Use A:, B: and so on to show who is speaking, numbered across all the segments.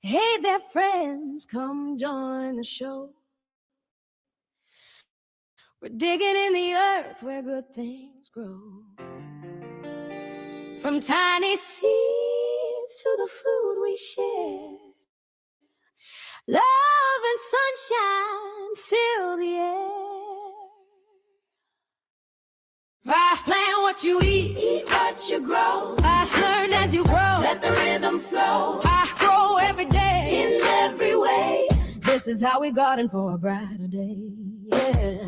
A: Hey there, friends, come join the show. We're digging in the earth where good things grow. From tiny seeds to the food we share. Love and sunshine fill the air. I plan what you eat what you grow. I learn as you grow, let the rhythm flow. I grow every day, in every way. This is how we garden for a brighter day. Yeah.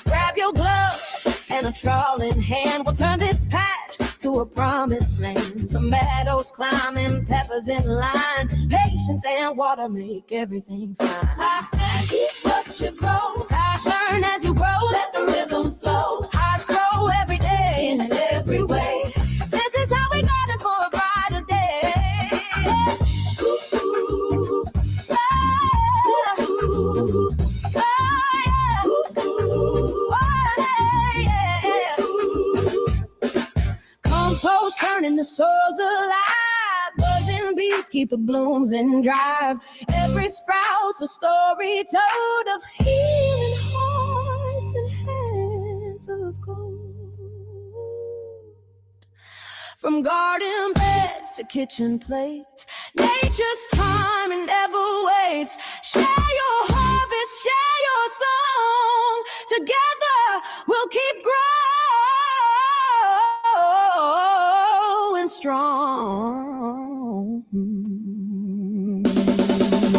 A: Grab your gloves and a trowel in hand. We'll turn this patch to a promised land. Tomatoes climbing, peppers in line. Patience and water make everything fine. Eat what you grow. I learn as you grow. Let the rhythm flow. I grow every day in every way. This is how we garden for a brighter day. Compost turning the soils alive. Buzzing bees keep the blooms in drive. Every sprout's a story told of healing hearts and hands of gold. From garden beds to kitchen plates, nature's time never waits. Share your harvest, share your song. Together we'll keep growing strong.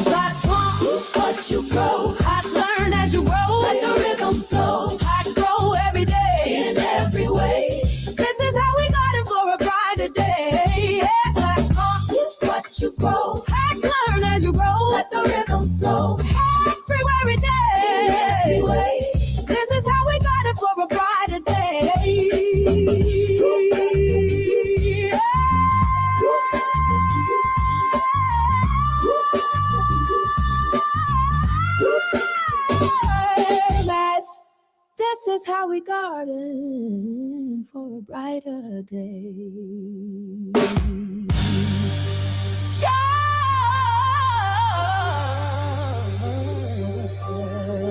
A: Start strong, what you grow. Hearts learn as you grow. Let the rhythm flow. Hearts grow every day, in every way. This is how we got it for a brighter day. Start strong, what you grow. Hearts learn as you grow. Let the rhythm flow. Hearts grow every day, in every way. This is how we got it for a brighter day. This is how we garden for a brighter day.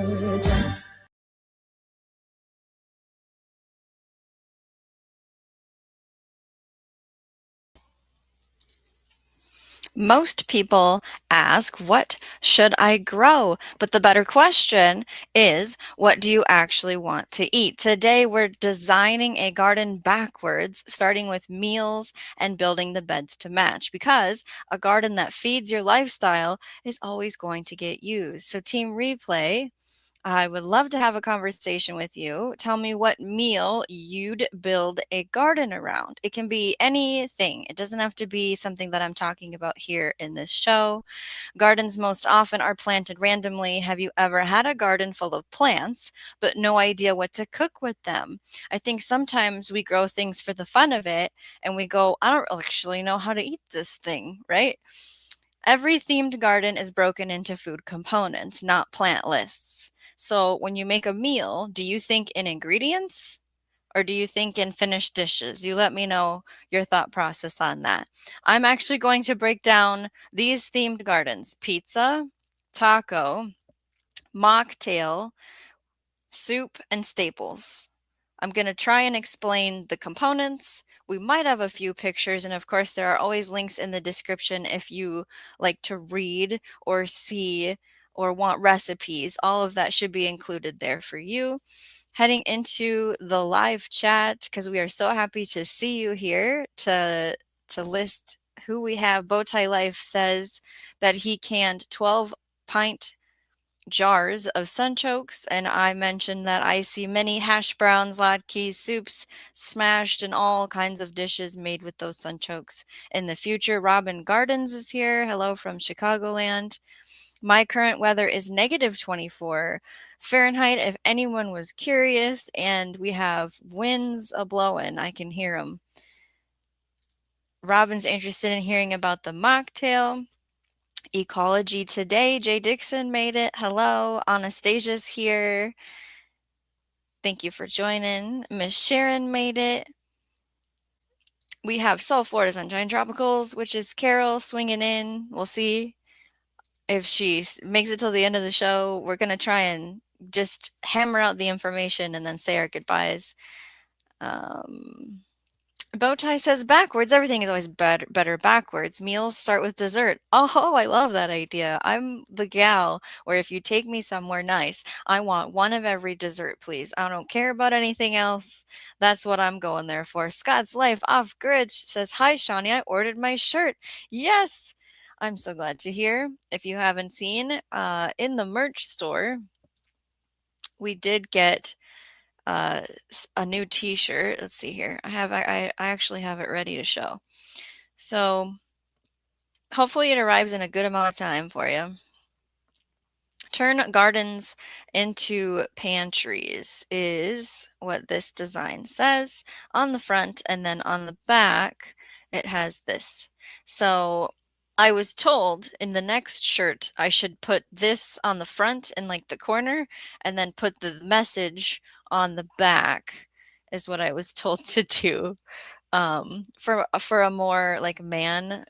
A: Georgia.
B: Most people ask, what should I grow? But the better question is, what do you actually want to eat? Today, we're designing a garden backwards, starting with meals and building the beds to match, because a garden that feeds your lifestyle is always going to get used. So Team Replay, I would love to have a conversation with you. Tell me what meal you'd build a garden around. It can be anything. It doesn't have to be something that I'm talking about here in this show. Gardens most often are planted randomly. Have you ever had a garden full of plants, but no idea what to cook with them? I think sometimes we grow things for the fun of it and we go, I don't actually know how to eat this thing, right? Every themed garden is broken into food components, not plant lists. So when you make a meal, do you think in ingredients or do you think in finished dishes? You let me know your thought process on that. I'm actually going to break down these themed gardens: pizza, taco, mocktail, soup, and staples. I'm going to try and explain the components. We might have a few pictures, and of course, there are always links in the description if you like to read or see or want recipes. All of that should be included there for you. Heading into the live chat, because we are so happy to see you here to list who we have. Bowtie Life says that he canned 12-pint jars of sunchokes, and I mentioned that I see many hash browns, latkes, soups smashed, and all kinds of dishes made with those sunchokes in the future. Robin Gardens is here. Hello from Chicagoland. My current weather is -24 Fahrenheit, if anyone was curious, and we have winds a-blowing. I can hear them. Robin's interested in hearing about the mocktail. Ecology Today, Jay Dixon made it. Hello, Anastasia's here. Thank you for joining. Miss Sharon made it. We have Soul Florida Sunshine Tropicals, which is Carol swinging in. We'll see if she makes it till the end of the show. We're going to try and just hammer out the information and then say our goodbyes. Bowtie says backwards. Everything is always better backwards. Meals start with dessert. Oh, I love that idea. I'm the gal where if you take me somewhere nice, I want one of every dessert, please. I don't care about anything else. That's what I'm going there for. Scott's Life Off Grid says, hi, Shawnee. I ordered my shirt. Yes. I'm so glad to hear. If you haven't seen, in the merch store, we did get a new t-shirt. Let's see here. I actually have it ready to show. So hopefully it arrives in a good amount of time for you. Turn Gardens Into Pantries is what this design says on the front, and then on the back it has this. So I was told in the next shirt I should put this on the front in like the corner and then put the message on the back is what I was told to do, for a more like man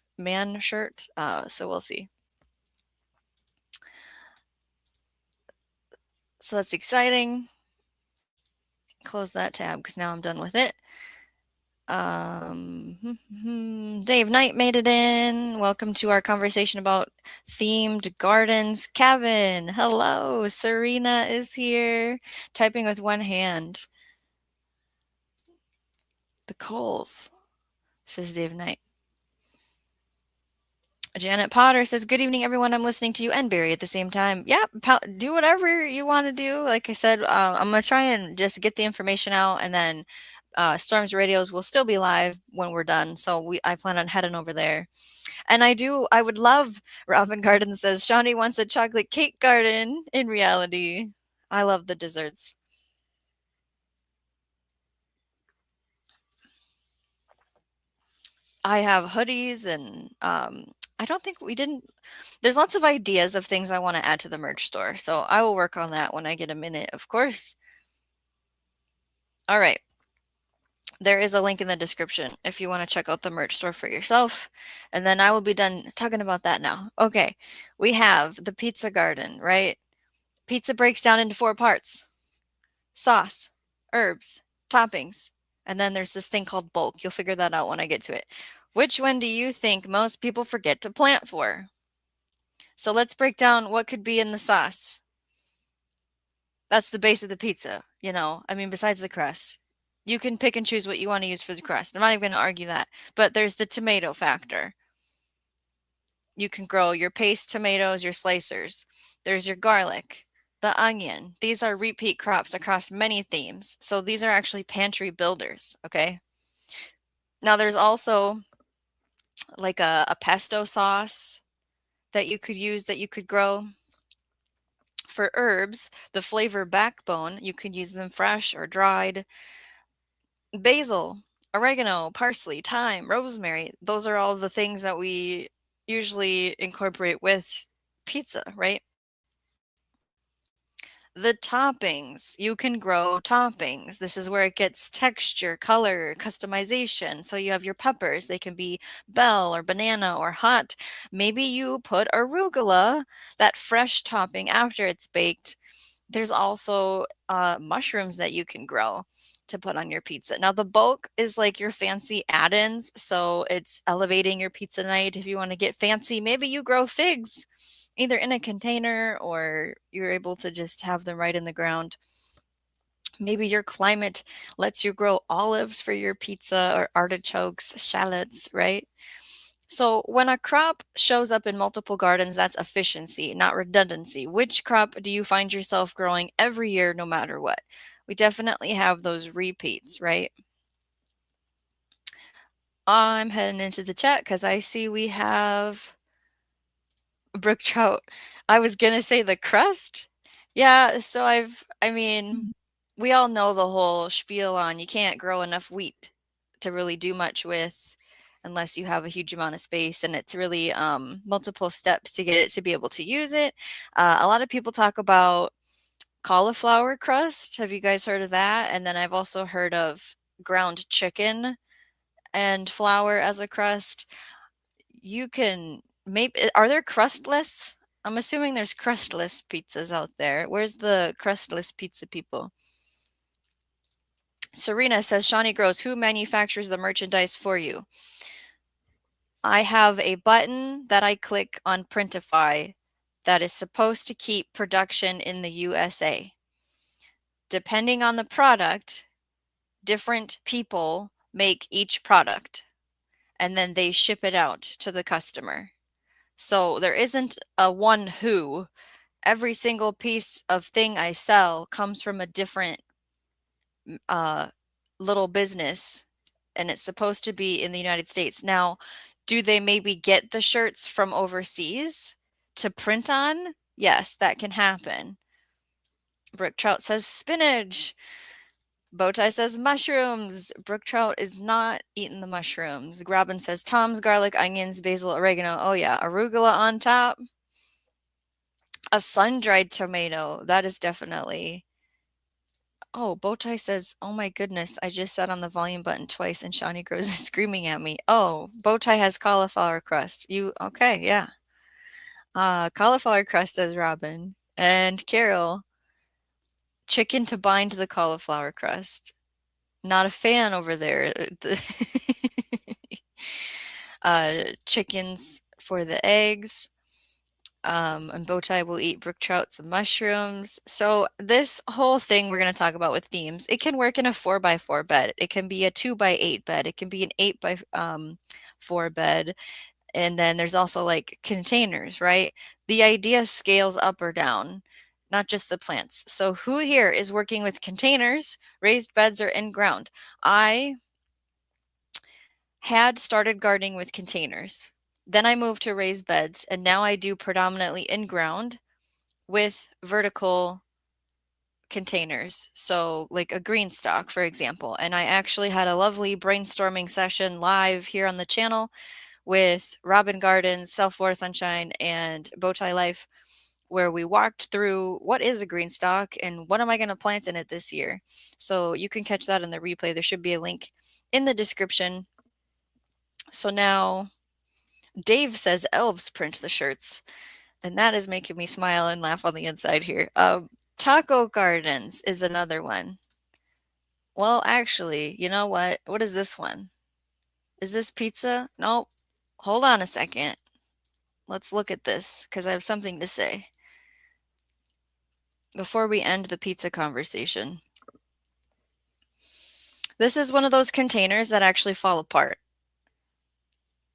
B: shirt. So we'll see. So that's exciting. Close that tab because now I'm done with it. Dave Knight made it in. Welcome to our conversation about themed gardens. Kevin, hello. Serena is here, typing with one hand. The Coles, says Dave Knight. Janet Potter says, good evening, everyone. I'm listening to you and Barry at the same time. Yeah, do whatever you want to do. Like I said, I'm going to try and just get the information out, and then Storms Radios will still be live when we're done. So I plan on heading over there. And I would love, Robin Garden says, Shawnee wants a chocolate cake garden in reality. I love the desserts. I have hoodies and I don't think we didn't. There's lots of ideas of things I want to add to the merch store. So I will work on that when I get a minute, of course. All right. There is a link in the description if you want to check out the merch store for yourself. And then I will be done talking about that now. Okay. We have the pizza garden, right? Pizza breaks down into 4 parts: sauce, herbs, toppings, and then there's this thing called bulk. You'll figure that out when I get to it. Which one do you think most people forget to plant for? So let's break down what could be in the sauce. That's the base of the pizza, I mean, besides the crust. You can pick and choose what you want to use for the crust. I'm not even going to argue that. But there's the tomato factor. You can grow your paste tomatoes, your slicers. There's your garlic, the onion. These are repeat crops across many themes. So these are actually pantry builders, okay? Now there's also like a pesto sauce that you could use, that you could grow. For herbs, the flavor backbone, you can use them fresh or dried. Basil, oregano, parsley, thyme, rosemary, those are all the things that we usually incorporate with pizza, right? The toppings, you can grow toppings. This is where it gets texture, color, customization. So you have your peppers. They can be bell or banana or hot. Maybe you put arugula, that fresh topping after it's baked. There's also mushrooms that you can grow to put on your pizza. Now, the bulk is like your fancy add-ins. So it's elevating your pizza night. If you want to get fancy, maybe you grow figs either in a container or you're able to just have them right in the ground. Maybe your climate lets you grow olives for your pizza, or artichokes, shallots, right? So when a crop shows up in multiple gardens, that's efficiency, not redundancy. Which crop do you find yourself growing every year, no matter what? We definitely have those repeats, right? I'm heading into the chat because I see we have brook trout. I was gonna say the crust. Yeah, so I mean, we all know the whole spiel on you can't grow enough wheat to really do much with unless you have a huge amount of space, and it's really multiple steps to get it to be able to use it. A lot of people talk about cauliflower crust. Have you guys heard of that? And then I've also heard of ground chicken and flour as a crust. You can maybe, are there crustless? I'm assuming there's crustless pizzas out there. Where's the crustless pizza people? Serena says, Shawnee Grows, who manufactures the merchandise for you? I have a button that I click on Printify that is supposed to keep production in the USA. Depending on the product, different people make each product and then they ship it out to the customer. So there isn't a one who. Every single piece of thing I sell comes from a different little business, and it's supposed to be in the United States. Now, do they maybe get the shirts from overseas to print on? Yes, that can happen. Brook Trout says spinach. Bowtie says mushrooms. Brook Trout is not eating the mushrooms. Robin says Tom's garlic, onions, basil, oregano. Oh yeah, arugula on top. A sun-dried tomato. That is definitely. Oh, Bowtie says, oh my goodness, I just sat on the volume button twice and Shawnee Grows is screaming at me. Oh, Bowtie has cauliflower crust. Okay, yeah. Cauliflower crust, says Robin. And Carol, chicken to bind the cauliflower crust. Not a fan over there. Chickens for the eggs. And Bowtie will eat brook trouts and mushrooms. So this whole thing we're going to talk about with themes, it can work in a 4x4 bed. It can be a 2x8 bed. It can be an 8x4 bed. And then there's also like containers, right? The idea scales up or down, not just the plants. So who here is working with containers, raised beds, or in ground? I had started gardening with containers. Then I moved to raised beds, and now I do predominantly in ground with vertical containers. So like a GreenStalk, for example. And I actually had a lovely brainstorming session live here on the channel with Robin Gardens, Self Water Sunshine, and Bowtie Life, where we walked through what is a GreenStalk and what am I going to plant in it this year. So you can catch that in the replay. There should be a link in the description. So now Dave says elves print the shirts, and that is making me smile and laugh on the inside here. Taco Gardens is another one. Well, actually, you know what? What is this one? Is this pizza? Nope. Hold on a second. Let's look at this because I have something to say before we end the pizza conversation. This is one of those containers that actually fall apart.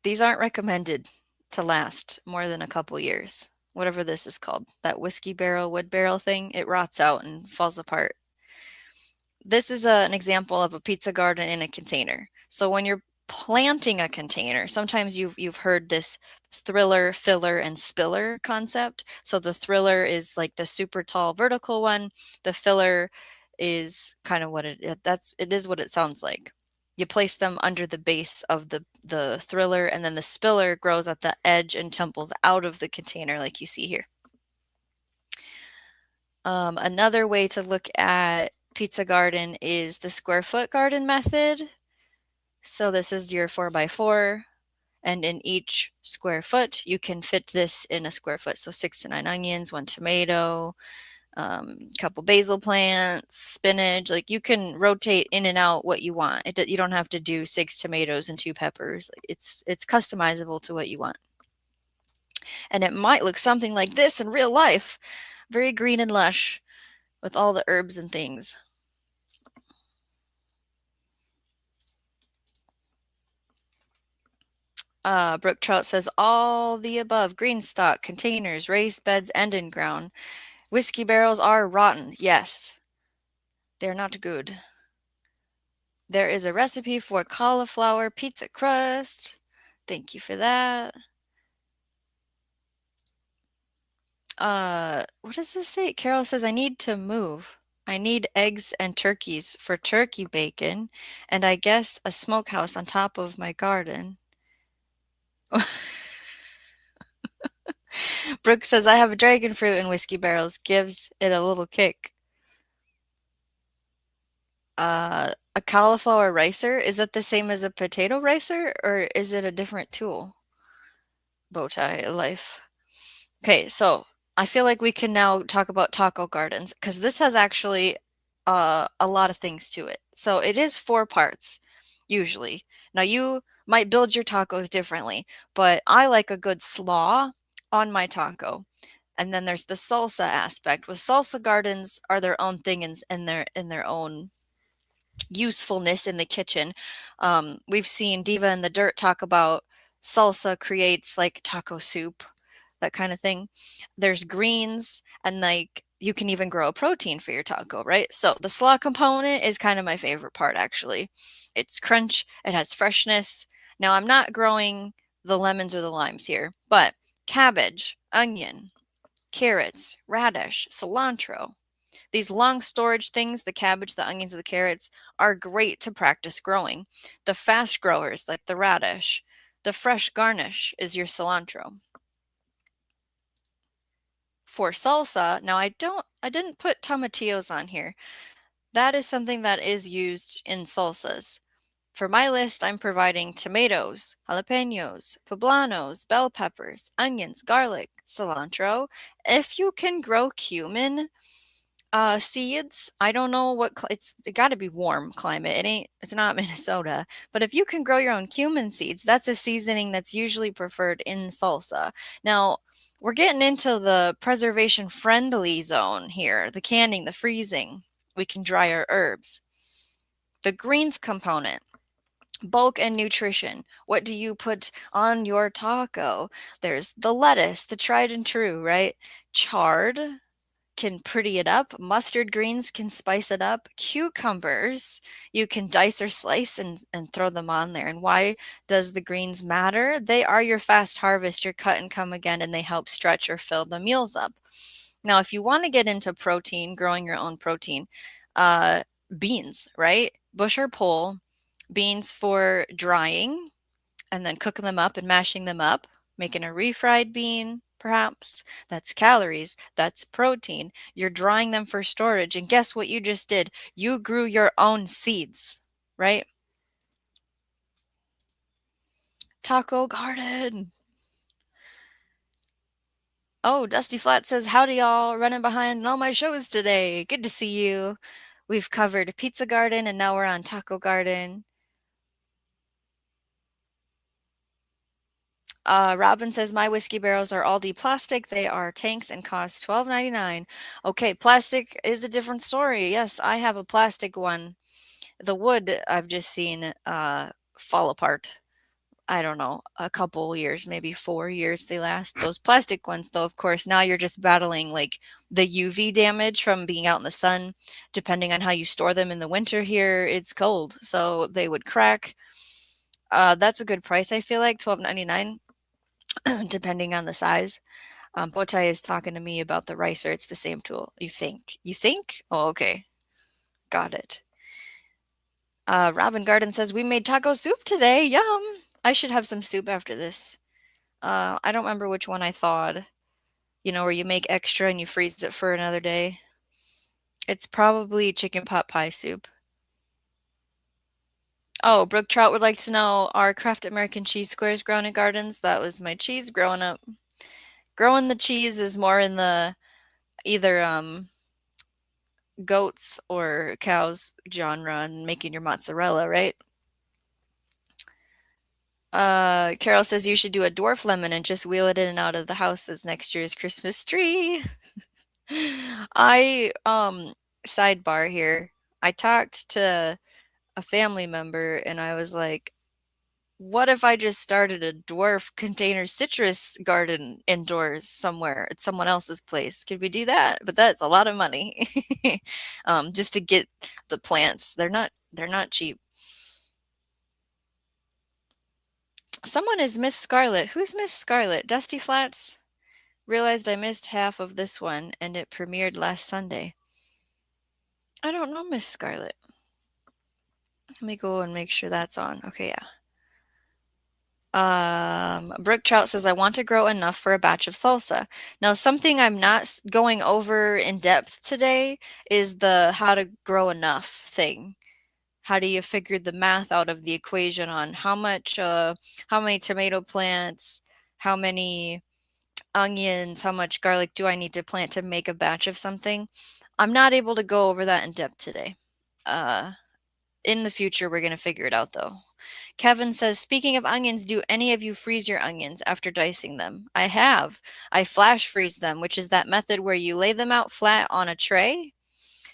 B: These aren't recommended to last more than a couple years. Whatever this is called, that whiskey barrel, wood barrel thing, it rots out and falls apart. This is an example of a pizza garden in a container. So when you're planting a container, sometimes you've heard this thriller, filler, and spiller concept. So the thriller is like the super tall vertical one. The filler is kind of what it is what it sounds like. You place them under the base of the thriller, and then the spiller grows at the edge and tumbles out of the container like you see here. Another way to look at pizza garden is the square foot garden method. So this is your 4x4, and in each square foot, you can fit this in a square foot. So 6 to 9 onions, 1 tomato, couple basil plants, spinach. Like you can rotate in and out what you want. You don't have to do 6 tomatoes and 2 peppers. It's customizable to what you want. And it might look something like this in real life. Very green and lush with all the herbs and things. Brook Trout says all the above: GreenStalk, containers, raised beds, and in ground. Whiskey barrels are rotten. Yes, they're not good. There is a recipe for cauliflower pizza crust. Thank you for that. What does this say? Carol says, I need to move. I need eggs and turkeys for turkey bacon, and I guess a smokehouse on top of my garden. Brooke says, I have a dragon fruit in whiskey barrels. Gives it a little kick. A cauliflower ricer, is that the same as a potato ricer or is it a different tool? Bowtie life. Okay, so I feel like we can now talk about taco gardens because this has actually a lot of things to it. So it is 4 parts, usually. Now you might build your tacos differently, but I like a good slaw on my taco. And then there's the salsa aspect. With salsa gardens are their own thing in their own usefulness in the kitchen. We've seen Diva in the Dirt talk about salsa creates like taco soup, that kind of thing. There's greens, and like you can even grow a protein for your taco, right? So the slaw component is kind of my favorite part, actually. It's crunch, it has freshness. Now, I'm not growing the lemons or the limes here, but cabbage, onion, carrots, radish, cilantro, these long storage things, the cabbage, the onions, the carrots, are great to practice growing. The fast growers, like the radish, the fresh garnish is your cilantro. For salsa, now I didn't put tomatillos on here. That is something that is used in salsas. For my list, I'm providing tomatoes, jalapenos, poblanos, bell peppers, onions, garlic, cilantro. If you can grow cumin, seeds, I don't know what it got to be warm climate. It's not Minnesota, but if you can grow your own cumin seeds, that's a seasoning that's usually preferred in salsa. Now, we're getting into the preservation friendly zone here, the canning, the freezing. We can dry our herbs. The greens component, bulk and nutrition. What do you put on your taco? There's the lettuce, the tried and true, right? Chard can pretty it up. Mustard greens can spice it up. Cucumbers, you can dice or slice and throw them on there. And why does the greens matter? They are your fast harvest, your cut and come again, and they help stretch or fill the meals up. Now, if you want to get into protein, growing your own protein, beans, right? Bush or pole, beans for drying, and then cooking them up and mashing them up, making a refried bean, perhaps. That's calories, that's protein. You're drying them for storage. And guess what you just did? You grew your own seeds, right? Taco garden. Oh, Dusty Flat says, howdy y'all, running behind all my shows today. Good to see you. We've covered Pizza Garden and now we're on Taco Garden. Robin says, my whiskey barrels are Aldi plastic. They are tanks and cost $12.99. Okay, plastic is a different story. Yes, I have a plastic one. The wood I've just seen fall apart. I don't know, a couple years, maybe 4 years they last. Those plastic ones, though, of course, now you're just battling like the UV damage from being out in the sun. Depending on how you store them in the winter here, it's cold, so they would crack. That's a good price, I feel like, $12.99. Depending on the size. Botai is talking to me about the ricer. It's the same tool. You think? You think? Oh, okay. Got it. Robin Garden says, we made taco soup today. Yum. I should have some soup after this. I don't remember which one I thawed. You know, where you make extra and you freeze it for another day. It's probably chicken pot pie soup. Oh, Brooke Trout would like to know, are Kraft American cheese squares grown in gardens? That was my cheese growing up. Growing the cheese is more in the either goats or cows genre and making your mozzarella, right? Carol says you should do a dwarf lemon and just wheel it in and out of the house as next year's Christmas tree. I sidebar here. I talked to a family member and I was like, what if I just started a dwarf container citrus garden indoors somewhere at someone else's place? Could we do that? But that's a lot of money. Just to get the plants. They're not cheap. Someone is Miss Scarlet. Who's Miss Scarlet? Dusty Flats? Realized I missed half of this one and it premiered last Sunday. I don't know Miss Scarlet. Let me go and make sure that's on. Okay, yeah. Brooke Trout says, I want to grow enough for a batch of salsa. Now, something I'm not going over in depth today is the how to grow enough thing. How do you figure the math out of the equation on how many tomato plants, how many onions, how much garlic do I need to plant to make a batch of something? I'm not able to go over that in depth today. In the future, we're going to figure it out though. Kevin says, speaking of onions, do any of you freeze your onions after dicing them? I have. I flash freeze them, which is that method where you lay them out flat on a tray.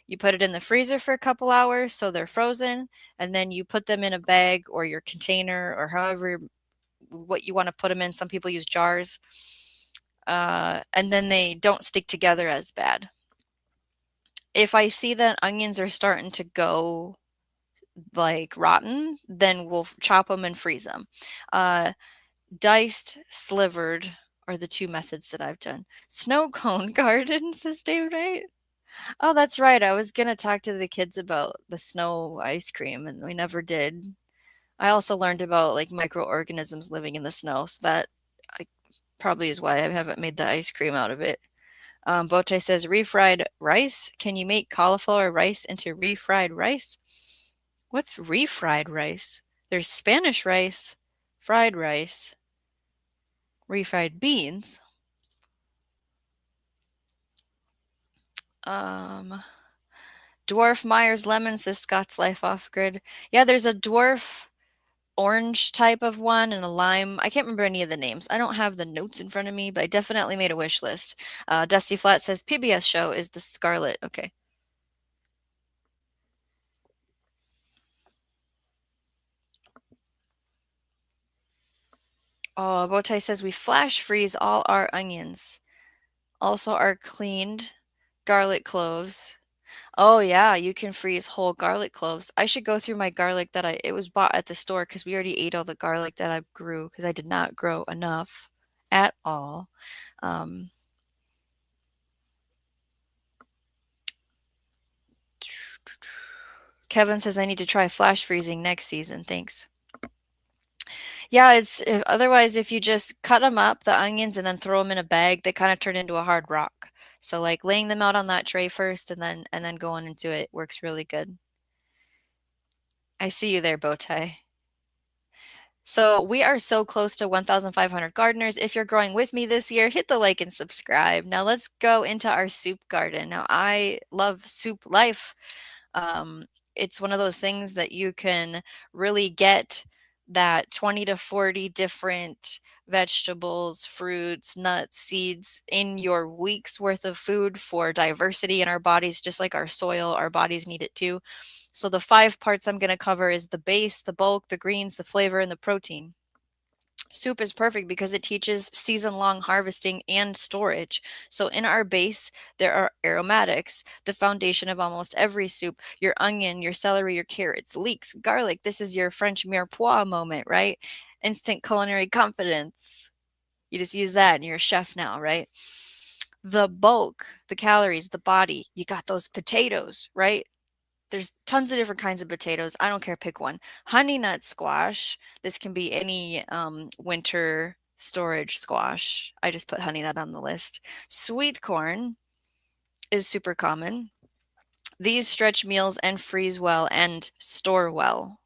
B: You put it in the freezer for a couple hours so they're frozen, and then you put them in a bag or your container or however what you want to put them in. Some people use jars. And then they don't stick together as bad. If I see that onions are starting to go like rotten, then we'll chop them and freeze them. Diced, slivered are the two methods that I've done. Snow cone garden, says Dave Knight. Oh, that's right. I was gonna talk to the kids about the snow ice cream, and we never did. I also learned about like microorganisms living in the snow, so that I, probably is why I haven't made the ice cream out of it. Bote says refried rice. Can you make cauliflower rice into refried rice? What's refried rice? There's Spanish rice, fried rice, refried beans. Dwarf Myers lemon, says Scott's Life Off Grid. Yeah, there's a dwarf orange type of one and a lime. I can't remember any of the names. I don't have the notes in front of me, but I definitely made a wish list. Dusty Flat says PBS show is the Scarlet. Okay. Oh, Bowtie says we flash freeze all our onions. Also our cleaned garlic cloves. Oh yeah, you can freeze whole garlic cloves. I should go through my garlic that it was bought at the store because we already ate all the garlic that I grew because I did not grow enough at all. Um, Kevin says I need to try flash freezing next season. Thanks. Yeah, otherwise if you just cut them up, the onions, and then throw them in a bag, they kind of turn into a hard rock. So like laying them out on that tray first and then going into it works really good. I see you there, Bowtie. So we are so close to 1,500 gardeners. If you're growing with me this year, hit the like and subscribe. Now let's go into our soup garden. Now I love soup life. It's one of those things that you can really get that 20 to 40 different vegetables, fruits, nuts, seeds in your week's worth of food for diversity in our bodies, just like our soil, our bodies need it too. So the 5 parts I'm going to cover is the base, the bulk, the greens, the flavor, and the protein. Soup is perfect because it teaches season-long harvesting and storage. So in our base, there are aromatics, the foundation of almost every soup. Your onion, your celery, your carrots, leeks, garlic. This is your French mirepoix moment, right? Instant culinary confidence. You just use that and you're a chef now, right? The bulk, the calories, the body. You got those potatoes, right? There's tons of different kinds of potatoes. I don't care, pick one. Honey nut squash. This can be any winter storage squash. I just put honey nut on the list. Sweet corn is super common. These stretch meals and freeze well and store well.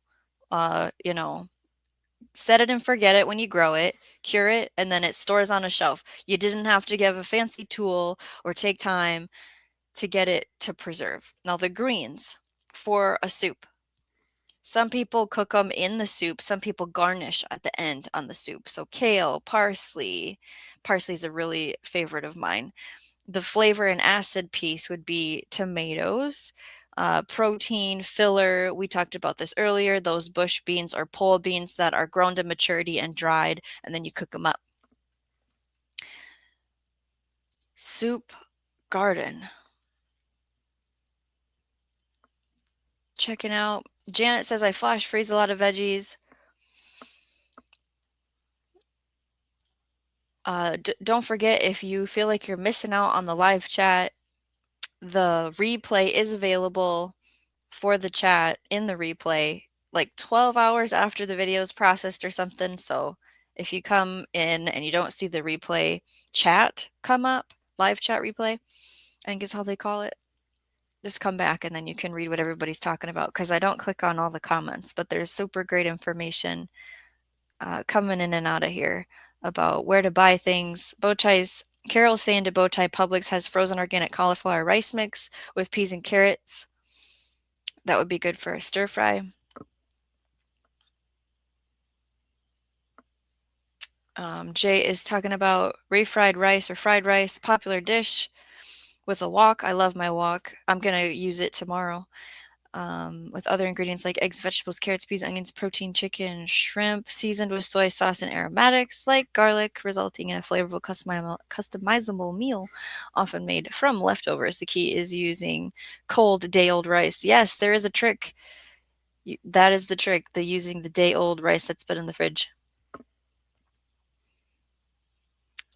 B: You know, set it and forget it when you grow it, cure it, and then it stores on a shelf. You didn't have to give a fancy tool or take time to get it to preserve. Now the greens for a soup. Some people cook them in the soup. Some people garnish at the end on the soup. So kale, parsley. Parsley is a really favorite of mine. The flavor and acid piece would be tomatoes, protein, filler. We talked about this earlier. Those bush beans or pole beans that are grown to maturity and dried, and then you cook them up. Soup garden. Checking out. Janet says I flash freeze a lot of veggies. Don't forget, if you feel like you're missing out on the live chat, the replay is available for the chat in the replay like 12 hours after the video is processed or something. So if you come in and you don't see the replay chat come up, live chat replay, I think is how they call it, just come back and then you can read what everybody's talking about, because I don't click on all the comments, but there's super great information coming in and out of here about where to buy things. Bowties, Carol's saying to Bowtie Publix has frozen organic cauliflower rice mix with peas and carrots. That would be good for a stir fry. Jay is talking about refried rice or fried rice, popular dish with a wok. I love my wok. I'm going to use it tomorrow. With other ingredients like eggs, vegetables, carrots, peas, onions, protein, chicken, shrimp, seasoned with soy sauce and aromatics like garlic, resulting in a flavorful, customizable meal, often made from leftovers. The key is using cold, day-old rice. Yes, there is a trick. That is the trick, using the day-old rice that's been in the fridge.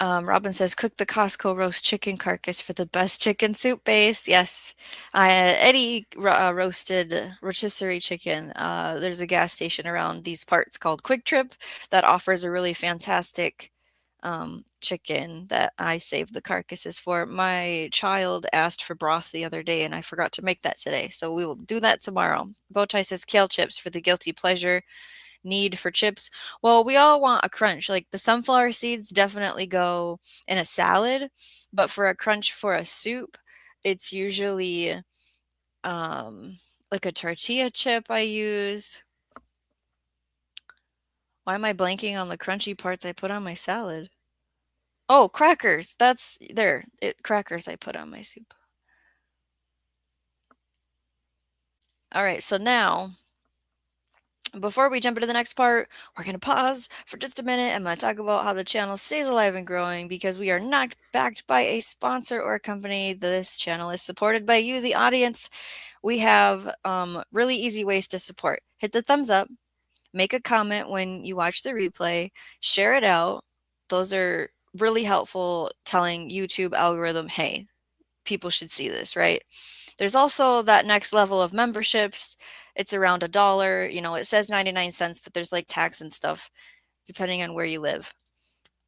B: Robin says, cook the Costco roast chicken carcass for the best chicken soup base. Yes. Eddie roasted rotisserie chicken. There's a gas station around these parts called Quick Trip that offers a really fantastic chicken that I saved the carcasses for. My child asked for broth the other day and I forgot to make that today. So we will do that tomorrow. Bowtie says kale chips for the guilty pleasure need for chips. Well, we all want a crunch. Like the sunflower seeds definitely go in a salad, but for a crunch for a soup, it's usually like a tortilla chip I use. Why am I blanking on the crunchy parts I put on my salad? Oh, crackers. That's there. Crackers I put on my soup. All right, so now before we jump into the next part, we're going to pause for just a minute. I'm going to talk about how the channel stays alive and growing because we are not backed by a sponsor or a company. This channel is supported by you, the audience. We have really easy ways to support. Hit the thumbs up, make a comment when you watch the replay, share it out. Those are really helpful, telling YouTube algorithm, hey, people should see this, right? There's also that next level of memberships. It's around $1. You know, it says 99 cents, but there's like tax and stuff depending on where you live.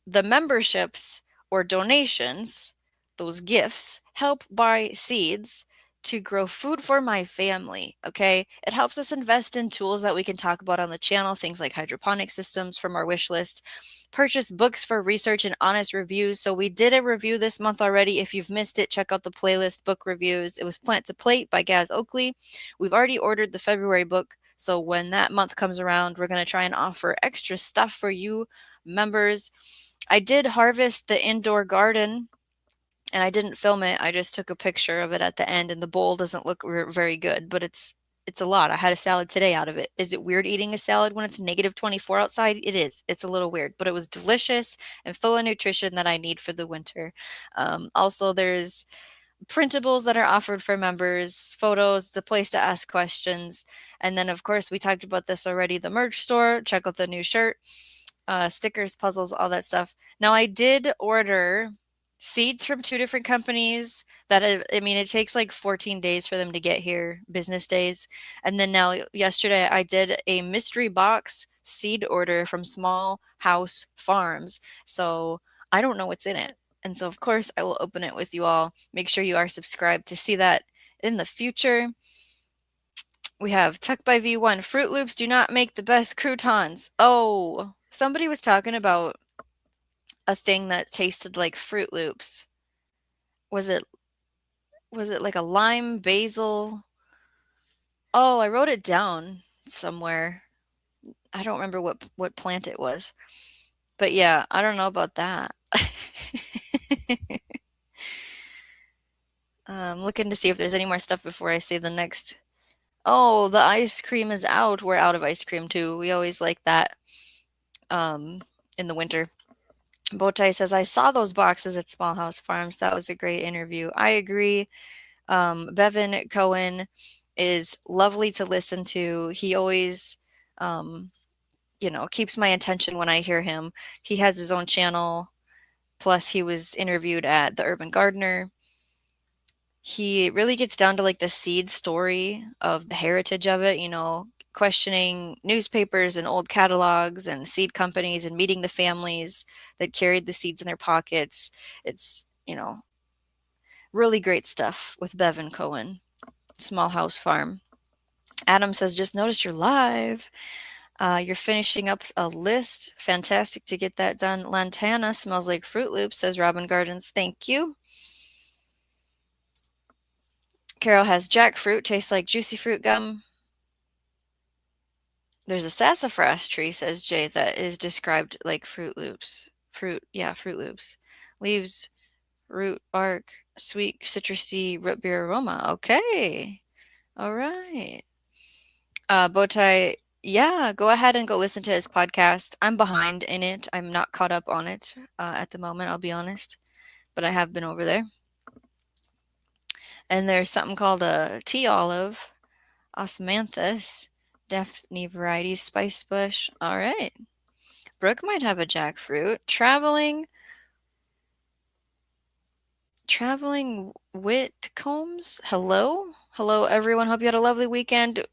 B: The memberships or donations, those gifts, help buy seeds to grow food for my family. Okay. It helps us invest in tools that we can talk about on the channel, things like hydroponic systems from our wish list, purchase books for research and honest reviews. So we did a review this month already. If you've missed it, check out the playlist, book reviews. It was Plant to Plate by Gaz Oakley. We've already ordered the February book. So when that month comes around, we're going to try and offer extra stuff for you members. I did harvest the indoor garden and I didn't film it. I just took a picture of it at the end, and the bowl doesn't look very good, but it's a lot. I had a salad today out of it. Is it weird eating a salad when it's -24 outside? It is. It's a little weird, but it was delicious and full of nutrition that I need for the winter. Also, there's printables that are offered for members, photos, it's a place to ask questions. And then, of course, we talked about this already, the merch store. Check out the new shirt, stickers, puzzles, all that stuff. Now, I did order seeds from 2 different companies that I mean, it takes like 14 days for them to get here, business days. And then now yesterday I did a mystery box seed order from Small House Farms. So I don't know what's in it. And so of course I will open it with you all. Make sure you are subscribed to see that in the future. We have Tuck by V1. Fruit Loops do not make the best croutons. Oh, somebody was talking about a thing that tasted like Fruit Loops. Was it like a lime basil? Oh, I wrote it down somewhere. I don't remember what plant it was. But yeah, I don't know about that. Looking to see if there's any more stuff before I say the next. Oh, the ice cream is out. We're out of ice cream too. We always like that in the winter. Bowtie says, I saw those boxes at Small House Farms. That was a great interview. I agree. Bevan Cohen is lovely to listen to. He always, keeps my attention when I hear him. He has his own channel. Plus, he was interviewed at the Urban Gardener. He really gets down to like the seed story of the heritage of it, questioning newspapers and old catalogs and seed companies and meeting the families that carried the seeds in their pockets. It's, really great stuff with Bevan Cohen. small house farm. Adam says, just noticed you're live. You're finishing up a list. Fantastic to get that done. Lantana smells like Fruit Loops, says Robin Gardens. Thank you. Carol has jackfruit, tastes like juicy fruit gum. There's a sassafras tree, says Jay, that is described like Fruit Loops. Fruit Loops. Leaves, root, bark, sweet, citrusy, root beer aroma. Okay. All right. Bowtie, yeah, go ahead and go listen to his podcast. I'm behind in it. I'm not caught up on it at the moment, I'll be honest, but I have been over there. And there's something called a tea olive, osmanthus, Daphne variety, spice bush. All right. Brooke might have a jackfruit. Traveling Whitcombs. Hello, everyone. Hope you had a lovely weekend.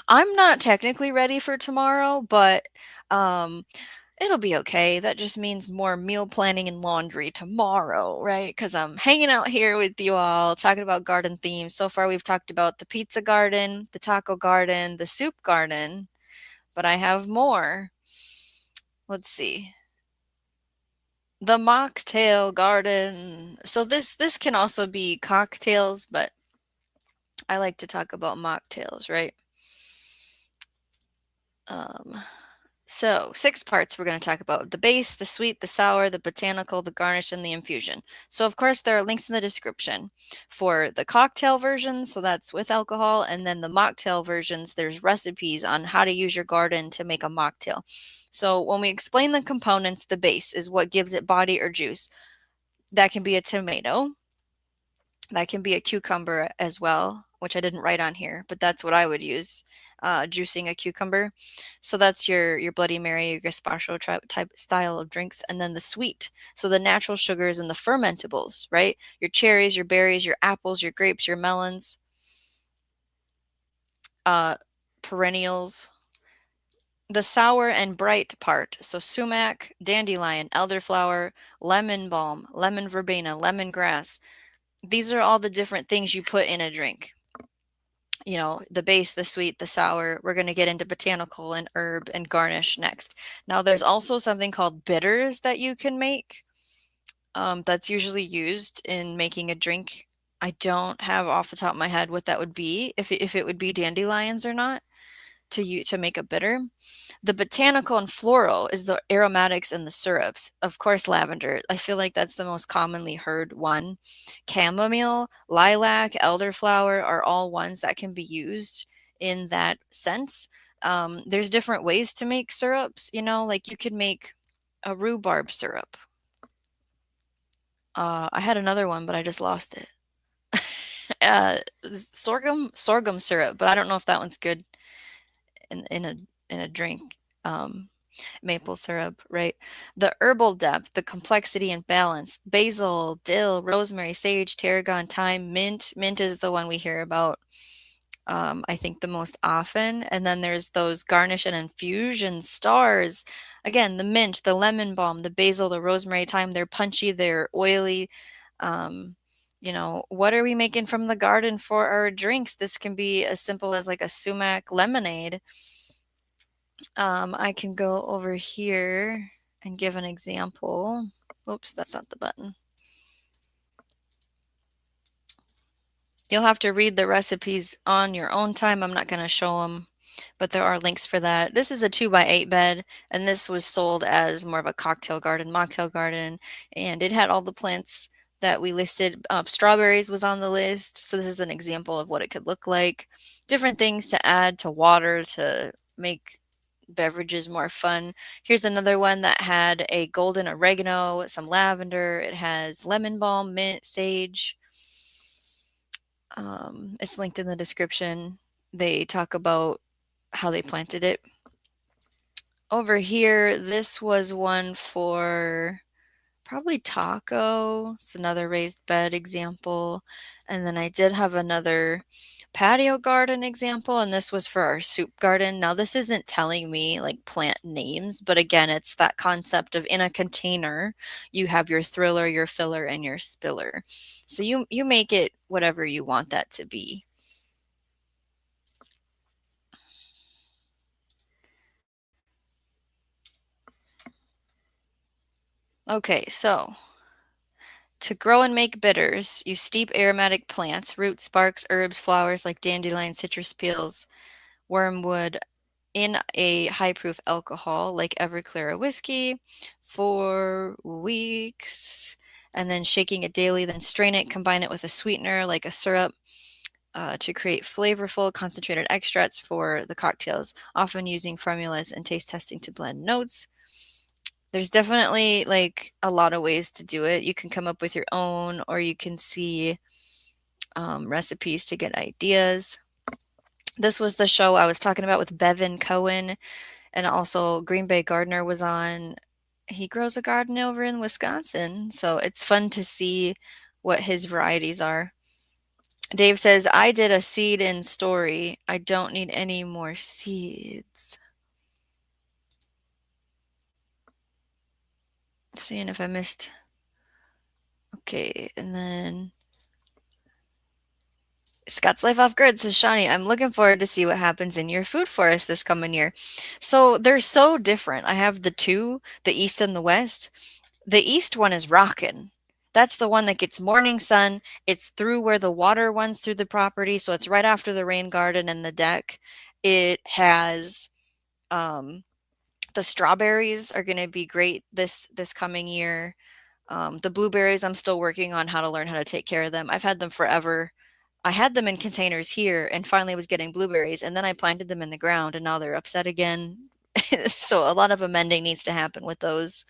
B: I'm not technically ready for tomorrow, but um, it'll be okay. That just means more meal planning and laundry tomorrow, right? Because I'm hanging out here with you all, talking about garden themes. So far, we've talked about the pizza garden, the taco garden, the soup garden, but I have more. Let's see. The mocktail garden. So this can also be cocktails, but I like to talk about mocktails, right? Um, So, 6 parts we're going to talk about: the base, the sweet, the sour, the botanical, the garnish, and the infusion. So, of course, there are links in the description for the cocktail versions, so that's with alcohol, and then the mocktail versions, there's recipes on how to use your garden to make a mocktail. So, when we explain the components, the base is what gives it body or juice. That can be a tomato, that can be a cucumber as well, which I didn't write on here, but that's what I would use, juicing a cucumber. So that's your Bloody Mary, your gazpacho type style of drinks, and then the sweet. So the natural sugars and the fermentables, right? Your cherries, your berries, your apples, your grapes, your melons, uh, perennials. The sour and bright part. So sumac, dandelion, elderflower, lemon balm, lemon verbena, lemongrass. These are all the different things you put in a drink. You know, the base, the sweet, the sour. We're going to get into botanical and herb and garnish next. Now, there's also something called bitters that you can make. That's usually used in making a drink. I don't have off the top of my head what that would be, if it would be dandelions or not to make a bitter. The botanical and floral is the aromatics and the syrups. Of course, lavender. I feel like that's the most commonly heard one. Chamomile, lilac, elderflower are all ones that can be used in that sense. There's different ways to make syrups, you know, like you could make a rhubarb syrup. I had another one, but I just lost it. uh, sorghum syrup, but I don't know if that one's good in a drink. Maple syrup, right? The herbal depth, the complexity and balance. Basil, dill, rosemary, sage, tarragon, thyme, mint. Mint is the one we hear about, I think, the most often. And then there's those garnish and infusion stars. Again, the mint, the lemon balm, the basil, the rosemary, thyme. They're punchy, they're oily. You know, what are we making from the garden for our drinks? This can be as simple as like a sumac lemonade. I can go over here and give an example. Oops, that's not the button. You'll have to read the recipes on your own time. I'm not going to show them, but there are links for that. This is a 2x8 bed, and this was sold as more of a cocktail garden, mocktail garden, and it had all the plants that we listed. Strawberries was on the list, so this is an example of what it could look like. Different things to add to water to make beverages more fun. Here's another one that had a golden oregano, some lavender. It has lemon balm, mint, sage. It's linked in the description. They talk about how they planted it. Over here, this was one for probably taco. It's another raised bed example. And then I did have another patio garden example, and this was for our soup garden. Now, this isn't telling me like plant names, but again, it's that concept of in a container, you have your thriller, your filler, and your spiller. So you make it whatever you want that to be. Okay, so to grow and make bitters, use steep aromatic plants, roots, sparks, herbs, flowers like dandelion, citrus peels, wormwood, in a high proof alcohol like Everclear whiskey for weeks, and then shaking it daily, then strain it, combine it with a sweetener like a syrup to create flavorful concentrated extracts for the cocktails, often using formulas and taste testing to blend notes. There's definitely like a lot of ways to do it. You can come up with your own, or you can see recipes to get ideas. This was the show I was talking about with Bevan Cohen, and also Green Bay Gardener was on. He grows a garden over in Wisconsin, so it's fun to see what his varieties are. Dave says, I did a seed in story. I don't need any more seeds. Seeing if I missed. Okay, and then Scott's Life Off Grid says, Shawnee, I'm looking forward to see what happens in your food forest this coming year. So they're so different. I have the two, the east and the west. The east one is rockin'. That's the one that gets morning sun. It's through where the water runs through the property, so it's right after the rain garden and the deck. It has the strawberries are going to be great this coming year. The blueberries, I'm still working on how to learn how to take care of them. I've had them forever. I had them in containers here and finally was getting blueberries, and then I planted them in the ground and now they're upset again. So a lot of amending needs to happen with those.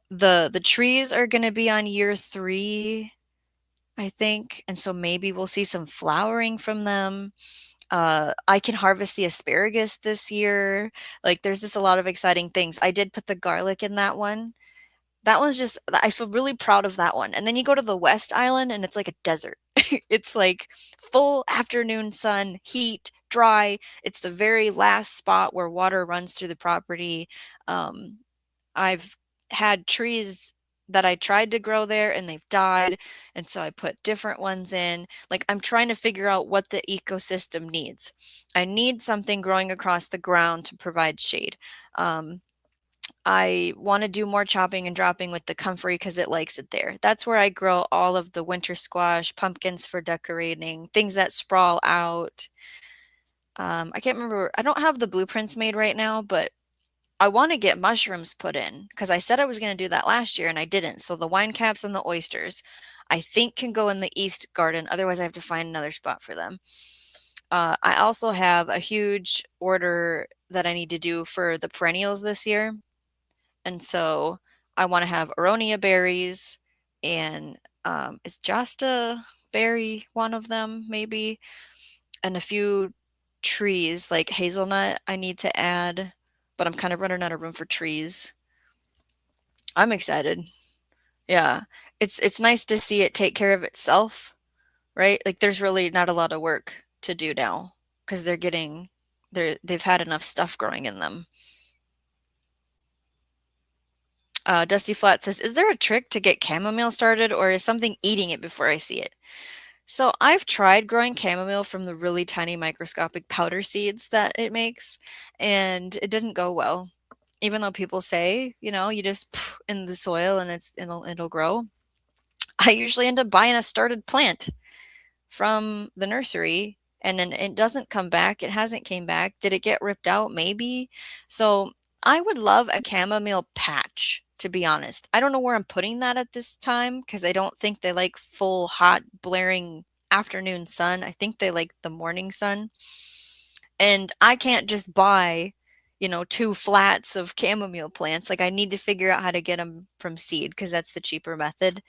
B: The trees are going to be on year 3, I think, and so maybe we'll see some flowering from them. I can harvest the asparagus this year. Like there's just a lot of exciting things. I did put the garlic in that one. That one's just, I feel really proud of that one. And then you go to the West Island and it's like a desert. It's like full afternoon sun, heat, dry. It's the very last spot where water runs through the property. Um, I've had trees that I tried to grow there and they've died. And so I put different ones in. Like I'm trying to figure out what the ecosystem needs. I need something growing across the ground to provide shade. I want to do more chopping and dropping with the comfrey because it likes it there. That's where I grow all of the winter squash, pumpkins for decorating, things that sprawl out. I can't remember. I don't have the blueprints made right now, but I want to get mushrooms put in because I said I was going to do that last year and I didn't. So the wine caps and the oysters, I think can go in the east garden. Otherwise, I have to find another spot for them. I also have a huge order that I need to do for the perennials this year. And so I want to have aronia berries and is Josta berry one of them, maybe? And a few trees like hazelnut I need to add, but I'm kind of running out of room for trees. I'm excited. Yeah. It's nice to see it take care of itself, right? Like there's really not a lot of work to do now because they've had enough stuff growing in them. Dusty Flat says, is there a trick to get chamomile started or is something eating it before I see it? So I've tried growing chamomile from the really tiny microscopic powder seeds that it makes, and it didn't go well. Even though people say, you just in the soil and it'll grow. I usually end up buying a started plant from the nursery and then it doesn't come back. It hasn't came back. Did it get ripped out? Maybe. So I would love a chamomile patch, to be honest. I don't know where I'm putting that at this time because I don't think they like full hot blaring afternoon sun. I think they like the morning sun. And I can't just buy, 2 flats of chamomile plants. Like I need to figure out how to get them from seed because that's the cheaper method.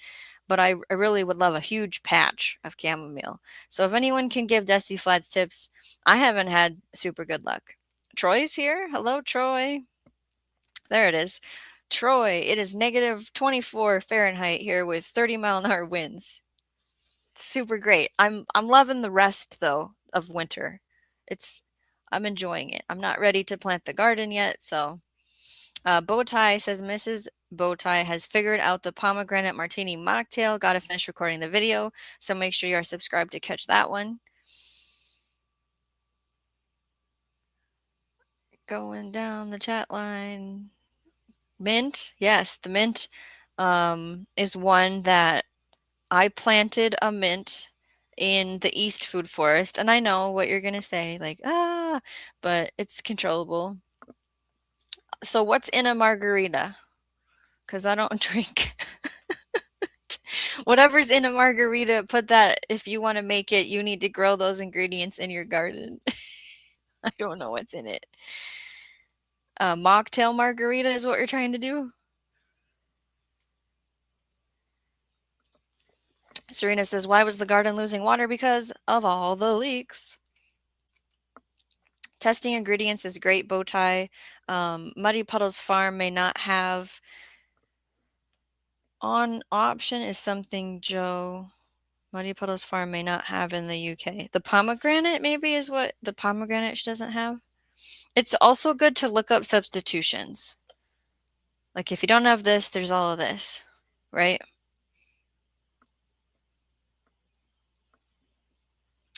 B: But I really would love a huge patch of chamomile. So if anyone can give Dusty Flats tips, I haven't had super good luck. Troy's here. Hello, Troy. There it is. Troy, it is negative 24 Fahrenheit here with 30-mile-an-hour winds. Super great. I'm loving the rest though of winter. I'm enjoying it. I'm not ready to plant the garden yet, so Bowtie says Mrs. Bowtie has figured out the pomegranate martini mocktail. Got to finish recording the video, so make sure you are subscribed to catch that one. Going down the chat line. Mint, yes, the mint is one that I planted a mint in the East Food Forest, and I know what you're gonna say, like, ah, but it's controllable. So what's in a margarita? Because I don't drink. Whatever's in a margarita, put that if you want to make it, you need to grow those ingredients in your garden. I don't know what's in it. Mocktail margarita is what you're trying to do? Serena says, why was the garden losing water? Because of all the leaks. Testing ingredients is great, Bowtie. Muddy Puddles Farm may not have on option is something Joe. Muddy Puddles Farm may not have in the UK. The pomegranate maybe is what the pomegranate she doesn't have. It's also good to look up substitutions. Like if you don't have this, there's all of this, right?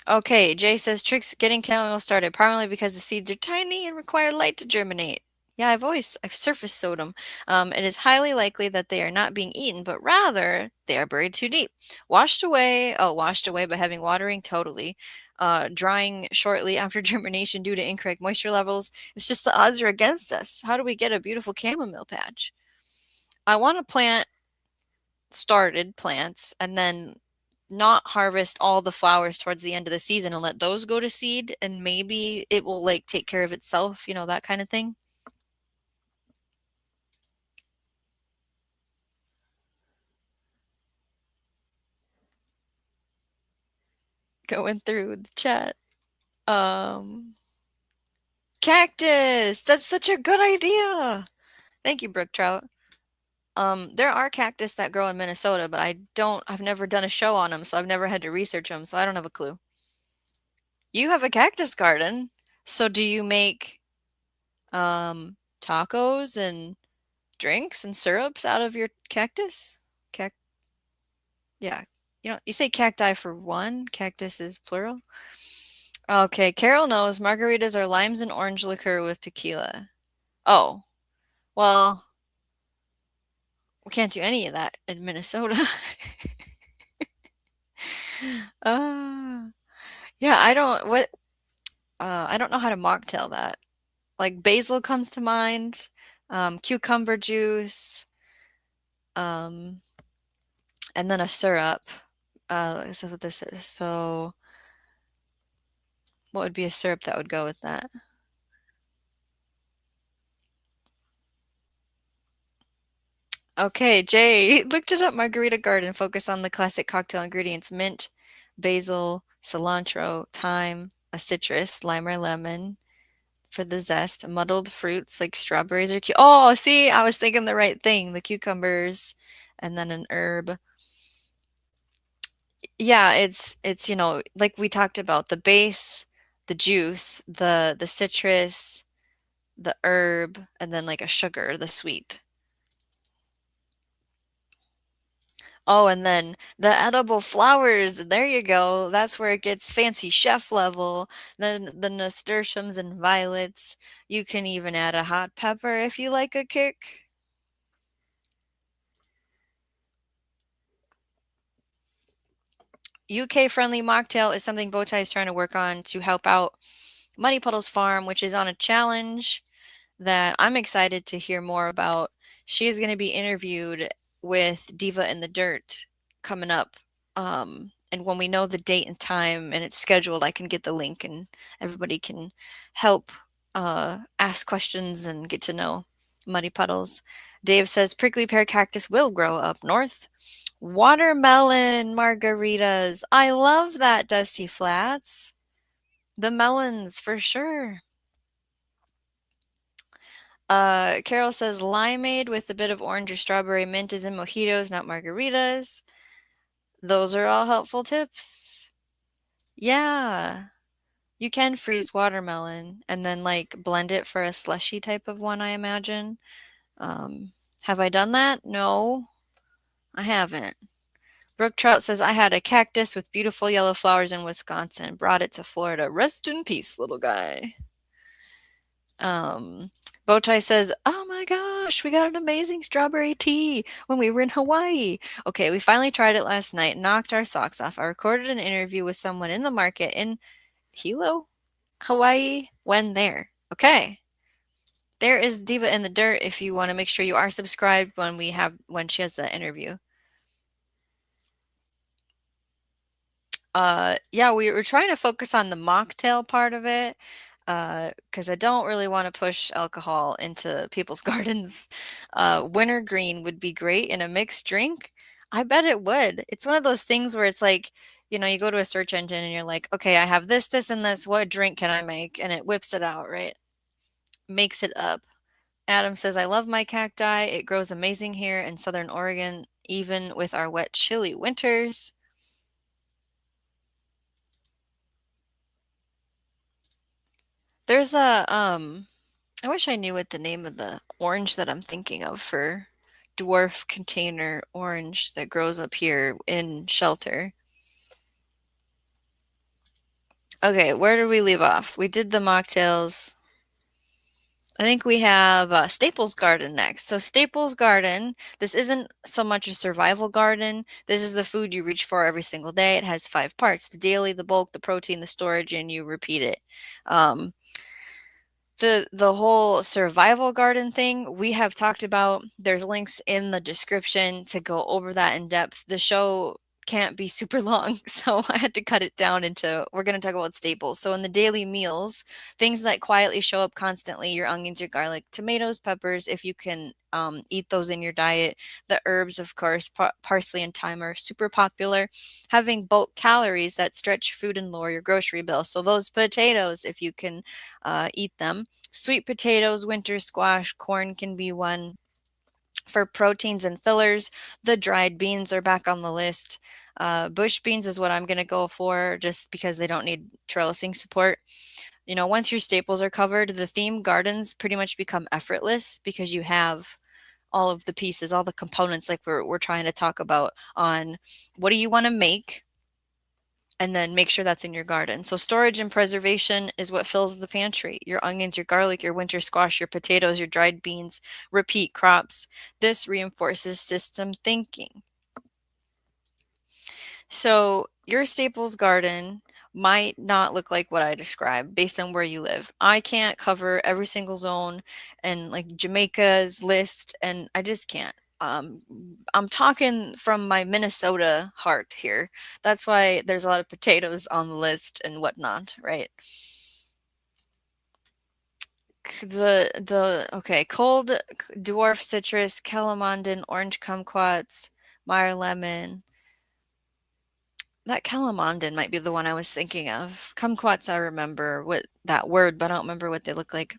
B: Okay, Jay says tricks getting chamomile started primarily because the seeds are tiny and require light to germinate. Yeah, I've surface sowed them. It is highly likely that they are not being eaten, but rather they are buried too deep. Washed away by having watering totally. Drying shortly after germination due to incorrect moisture levels. It's just the odds are against us. How do we get a beautiful chamomile patch? I want to plant started plants and then not harvest all the flowers towards the end of the season and let those go to seed and maybe it will like take care of itself, that kind of thing. Going through the chat. Cactus. That's such a good idea. Thank you, Brook Trout. There are cactus that grow in Minnesota, but I've never done a show on them, so I've never had to research them, so I don't have a clue. You have a cactus garden. So do you make tacos and drinks and syrups out of your cactus? Yeah. You say cacti for one, cactus is plural. Okay, Carol knows margaritas are limes and orange liqueur with tequila. Oh, well, we can't do any of that in Minnesota. uh, yeah, I don't know how to mocktail that. Like basil comes to mind, cucumber juice, um, and then a syrup. This is what this is. So what would be a syrup that would go with that? Okay, Jay looked it up. Margarita Garden. Focus on the classic cocktail ingredients: mint, basil, cilantro, thyme, a citrus, lime or lemon for the zest, muddled fruits like strawberries or oh, see, I was thinking the right thing. The cucumbers, and then an herb. Yeah, it's like we talked about the base, the juice, the citrus, the herb, and then like a sugar, the sweet. Oh, and then the edible flowers, there you go. That's where it gets fancy chef level. Then the nasturtiums and violets. You can even add a hot pepper if you like a kick. UK friendly mocktail is something Bowtie is trying to work on to help out Muddy Puddles Farm, which is on a challenge that I'm excited to hear more about. She is going to be interviewed with Diva in the Dirt coming up. And when we know the date and time and it's scheduled, I can get the link and everybody can help ask questions and get to know Muddy Puddles. Dave says prickly pear cactus will grow up north. Watermelon margaritas. I love that, Dusty Flats. The melons for sure. Carol says limeade with a bit of orange or strawberry mint is in mojitos, not margaritas. Those are all helpful tips. Yeah. You can freeze watermelon and then like blend it for a slushy type of one, I imagine. Have I done that? No, I haven't. Brooke Trout says I had a cactus with beautiful yellow flowers in Wisconsin. Brought it to Florida. Rest in peace, little guy. Bowtie says, "Oh my gosh, we got an amazing strawberry tea when we were in Hawaii." Okay, we finally tried it last night, knocked our socks off. I recorded an interview with someone in the market in Hilo, Hawaii, when there. Okay. There is Diva in the Dirt if you want to make sure you are subscribed when she has that interview. Yeah, we were trying to focus on the mocktail part of it, because I don't really want to push alcohol into people's gardens. Wintergreen would be great in a mixed drink. I bet it would. It's one of those things where it's like, you go to a search engine and you're like, okay, I have this, this, and this. What drink can I make? And it whips it out, right? Makes it up. Adam says, I love my cacti. It grows amazing here in Southern Oregon, even with our wet, chilly winters. There's I wish I knew what the name of the orange that I'm thinking of for dwarf container orange that grows up here in shelter. Okay, where did we leave off? We did the mocktails. I think we have Staples Garden next. So Staples Garden, this isn't so much a survival garden. This is the food you reach for every single day. It has 5 parts: the daily, the bulk, the protein, the storage, and you repeat it. Um, the whole survival garden thing we have talked about. There's links in the description to go over that in depth. The show can't be super long, so I had to cut it down into we're going to talk about staples. So in the daily meals, things that quietly show up constantly: your onions, your garlic, tomatoes, peppers, if you can eat those in your diet. The herbs, of course, parsley and thyme are super popular. Having bulk calories that stretch food and lower your grocery bill. So those potatoes, if you can eat them. Sweet potatoes, winter squash, corn can be one. For proteins and fillers, the dried beans are back on the list. Bush beans is what I'm going to go for just because they don't need trellising support. Once your staples are covered, the theme gardens pretty much become effortless because you have all of the pieces, all the components like we're trying to talk about on what do you want to make, and then make sure that's in your garden. So storage and preservation is what fills the pantry. Your onions, your garlic, your winter squash, your potatoes, your dried beans, repeat crops. This reinforces system thinking. So your Staples garden might not look like what I described based on where you live. I can't cover every single zone and like Jamaica's list, and I just can't. I'm talking from my Minnesota heart here. That's why there's a lot of potatoes on the list and whatnot, right? Cold dwarf citrus, calamondin, orange kumquats, Meyer lemon. That calamondin might be the one I was thinking of. Kumquats, I remember what that word, but I don't remember what they look like.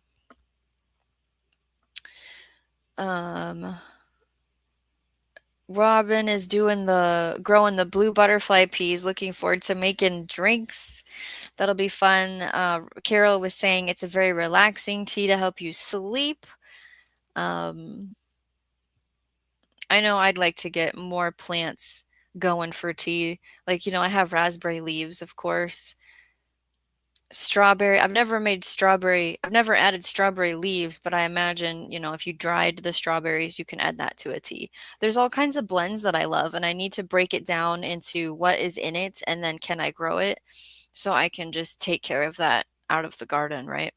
B: Robin is growing the blue butterfly peas. Looking forward to making drinks. That'll be fun. Carol was saying it's a very relaxing tea to help you sleep. I know I'd like to get more plants going for tea. Like, I have raspberry leaves, of course. Strawberry. I've never added strawberry leaves, but I imagine, if you dried the strawberries, you can add that to a tea. There's all kinds of blends that I love, and I need to break it down into what is in it and then can I grow it so I can just take care of that out of the garden, right?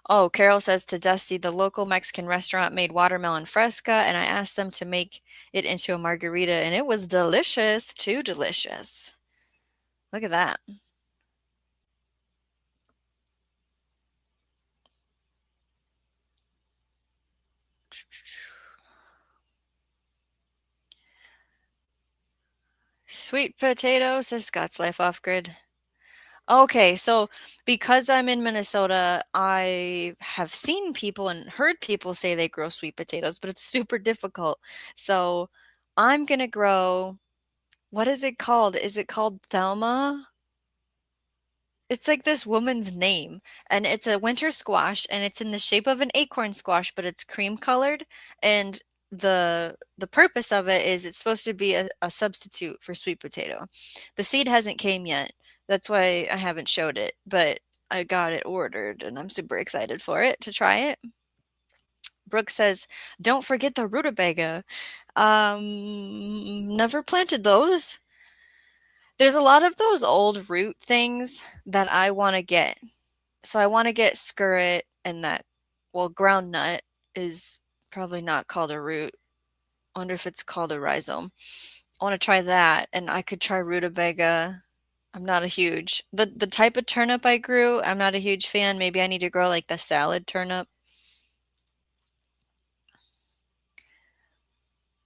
B: Oh, Carol says to Dusty, the local Mexican restaurant made watermelon fresca, and I asked them to make it into a margarita, and it was delicious, too delicious. Look at that. Sweet potato, says Scott's Life Off Grid. Okay, so because I'm in Minnesota, I have seen people and heard people say they grow sweet potatoes, but it's super difficult. So I'm gonna grow, what is it called? Is it called Thelma? It's like this woman's name, and it's a winter squash, and it's in the shape of an acorn squash, but it's cream colored, and the purpose of it is it's supposed to be a substitute for sweet potato. The seed hasn't came yet. That's why I haven't showed it, but I got it ordered and I'm super excited for it to try it. Brooke says, don't forget the rutabaga. Never planted those. There's a lot of those old root things that I want to get. So I want to get skirret and that, well, ground nut is probably not called a root. I wonder if it's called a rhizome. I want to try that, and I could try rutabaga. I'm not a huge the type of turnip I grew, I'm not a huge fan. Maybe I need to grow like the salad turnip.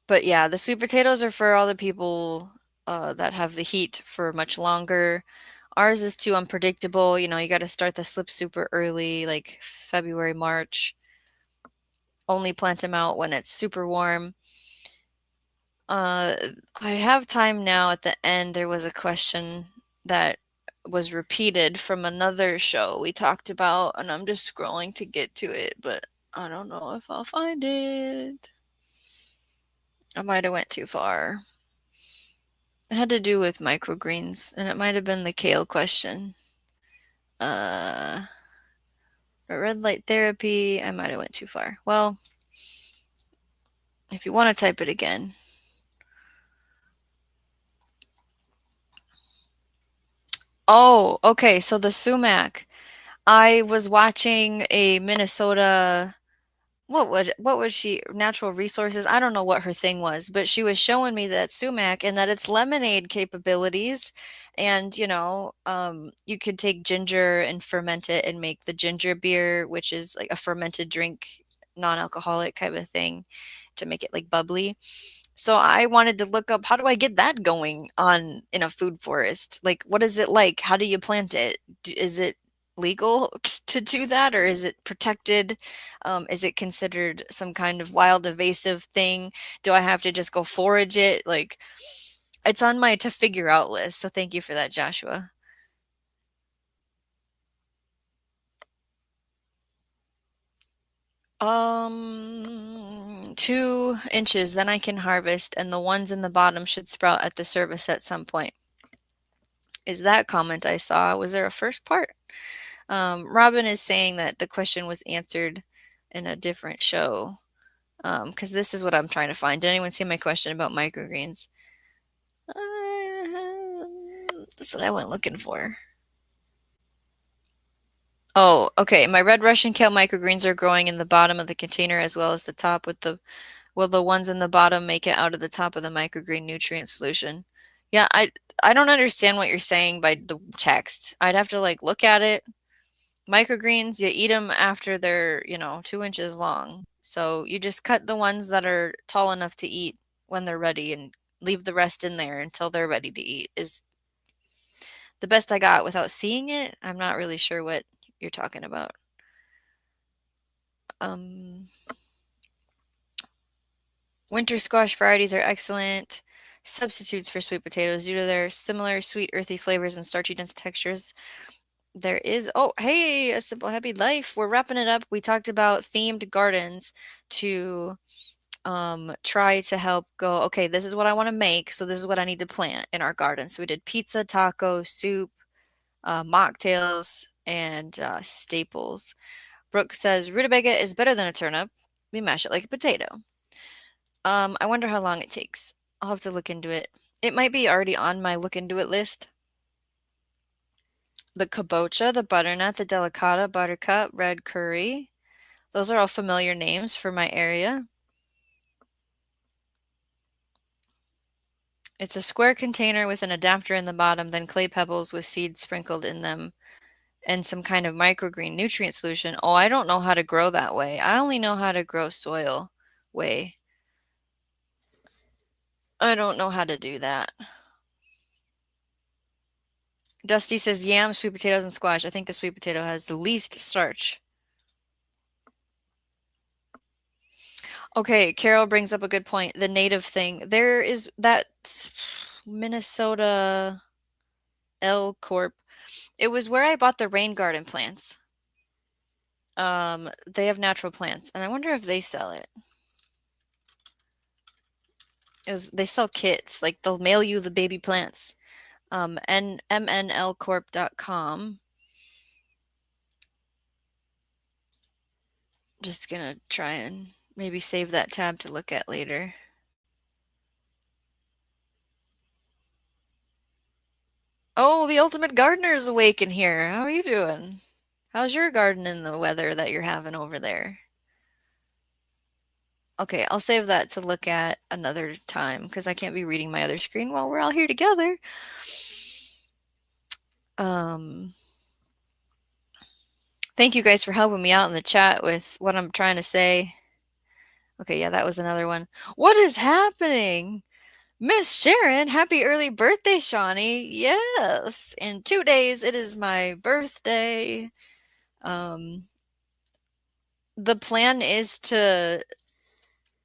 B: But yeah, the sweet potatoes are for all the people that have the heat for much longer. Ours is too unpredictable. You know, you got to start the slip super early, like February, March. Only plant them out when it's super warm. Uh, I have time now at the end. There was a question that was repeated from another show we talked about, and I'm just scrolling to get to it, but I don't know if I'll find it. I might have went too far. It had to do with microgreens, and it might have been the kale question. Uh, red light therapy, I might have went too far. Well, if you want to type it again. Oh, okay, so the sumac. I was watching a Minnesota what would she natural resources? I don't know what her thing was, but she was showing me that sumac and that it's lemonade capabilities. And, you could take ginger and ferment it and make the ginger beer, which is like a fermented drink, non-alcoholic kind of thing to make it like bubbly. So I wanted to look up how do I get that going on in a food forest? Like, what is it like? How do you plant it? Is it legal to do that, or is it protected? Is it considered some kind of wild invasive thing? Do I have to just go forage it? Like, it's on my to figure out list. So thank you for that, Joshua. 2 inches, then I can harvest, and the ones in the bottom should sprout at the service at some point. Is that comment I saw? Was there a first part? Robin is saying that the question was answered in a different show. Because this is what I'm trying to find. Did anyone see my question about microgreens? That's what I went looking for. Oh, okay. My red Russian kale microgreens are growing in the bottom of the container as well as the top will the ones in the bottom make it out of the top of the microgreen nutrient solution? Yeah, I don't understand what you're saying by the text. I'd have to like look at it. Microgreens, you eat them after they're, 2 inches long. So you just cut the ones that are tall enough to eat when they're ready and leave the rest in there until they're ready to eat, is the best I got without seeing it. I'm not really sure what you're talking about. Winter squash varieties are excellent substitutes for sweet potatoes due to their similar sweet, earthy flavors and starchy, dense textures. There is, oh, hey, a simple, happy life. We're wrapping it up. We talked about themed gardens to try to help go, okay, this is what I want to make. So this is what I need to plant in our garden. So we did pizza, taco, soup, mocktails, and staples. Brooke says rutabaga is better than a turnip. We mash it like a potato. I wonder how long it takes. I'll have to look into it. It might be already on my look into it list. The kabocha, the butternut, the delicata, buttercup, red curry. Those are all familiar names for my area. It's a square container with an adapter in the bottom, then clay pebbles with seeds sprinkled in them, and some kind of microgreen nutrient solution. Oh, I don't know how to grow that way. I only know how to grow soil way. I don't know how to do that. Dusty says yams, sweet potatoes, and squash. I think the sweet potato has the least starch. Okay, Carol brings up a good point. The native thing. There is that Minnesota L Corp. It was where I bought the rain garden plants. They have natural plants, and I wonder if they sell it. They sell kits, like they'll mail you the baby plants. MNLcorp.com. Just gonna try and maybe save that tab to look at later. Oh, the ultimate gardener's awake in here. How are you doing? How's your garden in the weather that you're having over there? Okay, I'll save that to look at another time because I can't be reading my other screen while we're all here together. Thank you guys for helping me out in the chat with what I'm trying to say. Okay, yeah, that was another one. What is happening? Miss Sharon, happy early birthday, Shawnee. Yes, in 2 days it is my birthday. The plan is to